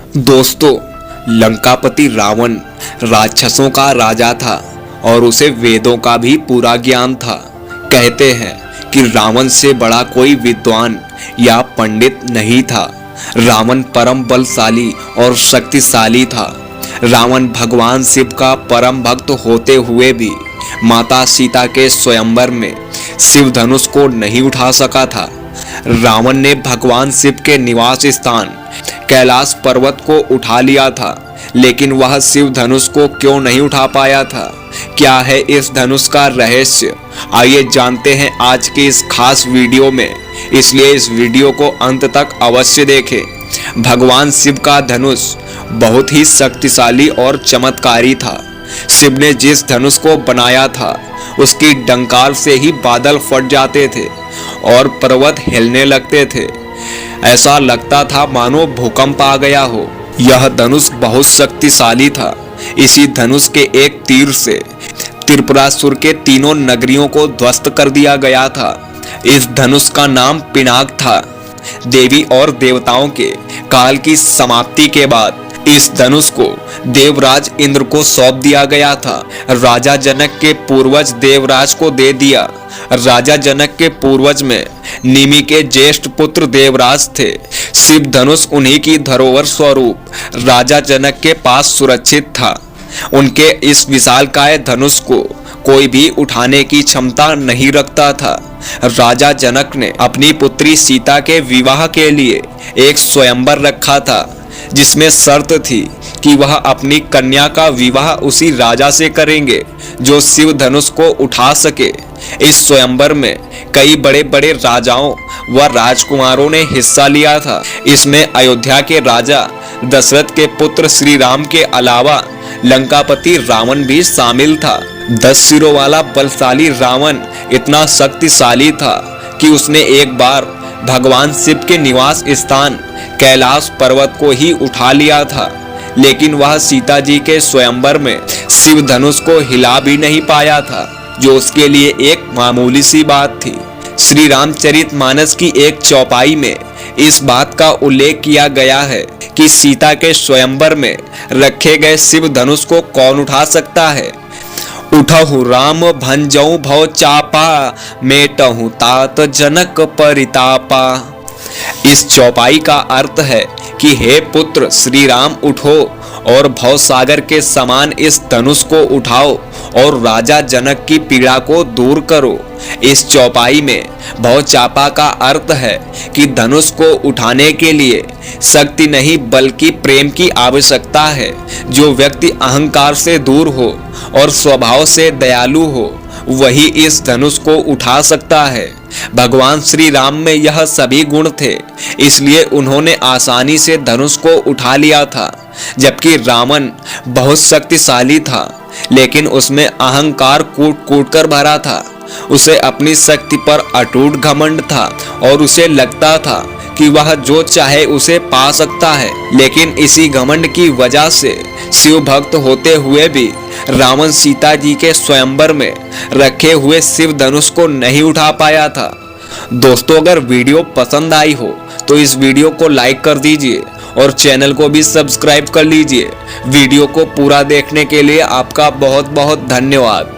दोस्तों, लंकापति रावण राक्षसों का राजा था और उसे वेदों का भी पूरा ज्ञान था। कहते हैं कि रावण से बड़ा कोई विद्वान या पंडित नहीं था। रावण परम बलशाली और शक्तिशाली था। रावण भगवान शिव का परम भक्त होते हुए भी माता सीता के स्वयंवर में शिव धनुष को नहीं उठा सका था। रावण ने भगवान शिव के निवास स्थान कैलाश पर्वत को उठा लिया था, लेकिन वह शिव धनुष को क्यों नहीं उठा पाया था? क्या है इस धनुष का रहस्य? आइए जानते हैं आज की इस खास वीडियो में, इसलिए इस वीडियो को अंत तक अवश्य देखें। भगवान शिव का धनुष बहुत ही शक्तिशाली और चमत्कारी था। शिव ने जिस धनुष को बनाया था उसकी डंकार से ही बादल फट जाते थे और पर्वत हिलने लगते थे। ऐसा लगता था मानो भूकंप आ गया हो। यह धनुष बहुत शक्तिशाली था। इसी धनुष के एक तीर से त्रिपुरासुर के तीनों नगरियों को ध्वस्त कर दिया गया था। इस धनुष का नाम पिनाक था। देवी और देवताओं के काल की समाप्ति के बाद इस धनुष को देवराज इंद्र को सौंप दिया गया था। राजा जनक के पूर्वज देवराज को दे दिया। राजा जनक के पूर्वज में निमि के ज्येष्ठ पुत्र देवराज थे। शिव धनुष उन्हीं की धरोहर स्वरूप राजा जनक के पास सुरक्षित था। उनके इस विशालकाय धनुष को कोई भी उठाने की क्षमता नहीं रखता था। राजा जनक ने अपनी पुत्री सीता के विवाह के लिए एक स्वयंवर रखा था, जिसमें शर्त थी कि वह अपनी कन्या का विवाह उसी राजा से करेंगे जो शिव धनुष को उठा सके। इस स्वयंवर में कई बड़े बड़े राजाओं व राजकुमारों ने हिस्सा लिया था। इसमें अयोध्या के राजा दशरथ के पुत्र श्री राम के अलावा लंकापति रावण भी शामिल था। 10 सिरों वाला बलशाली रावण इतना शक्तिशाली था कि उसने एक बार भगवान शिव के निवास स्थान कैलाश पर्वत को ही उठा लिया था, लेकिन वह सीता जी के स्वयंवर में शिव धनुष को हिला भी नहीं पाया था, जो उसके लिए एक मामूली सी बात थी। श्री रामचरितमानस की एक चौपाई में इस बात का उल्लेख किया गया है कि सीता के स्वयंवर में रखे गए शिव धनुष को कौन उठा सकता है। उठहु राम भंजऊ भव चापा, मेटहु तात जनक परितापा। इस चौपाई का अर्थ है कि हे पुत्र श्री राम उठो और भवसागर के समान इस धनुष को उठाओ और राजा जनक की पीड़ा को दूर करो। इस चौपाई में भवचापा का अर्थ है कि धनुष को उठाने के लिए शक्ति नहीं बल्कि प्रेम की आवश्यकता है। जो व्यक्ति अहंकार से दूर हो और स्वभाव से दयालु हो वही इस धनुष को उठा सकता है। भगवान श्री राम में यह सभी गुण थे, इसलिए उन्होंने आसानी से धनुष को उठा लिया था। जबकि रावण बहुत शक्तिशाली था, लेकिन उसमें अहंकार कूट कूट कर भरा था। उसे अपनी शक्ति पर अटूट घमंड था और उसे लगता था कि वह जो चाहे उसे पा सकता है। लेकिन इसी घमंड की वजह से शिव भक्त होते हुए भी रावण सीता जी के स्वयंवर में रखे हुए शिव धनुष को नहीं उठा पाया था। दोस्तों, अगर वीडियो पसंद आई हो तो इस वीडियो को लाइक कर दीजिए और चैनल को भी सब्सक्राइब कर लीजिए। वीडियो को पूरा देखने के लिए आपका बहुत बहुत धन्यवाद।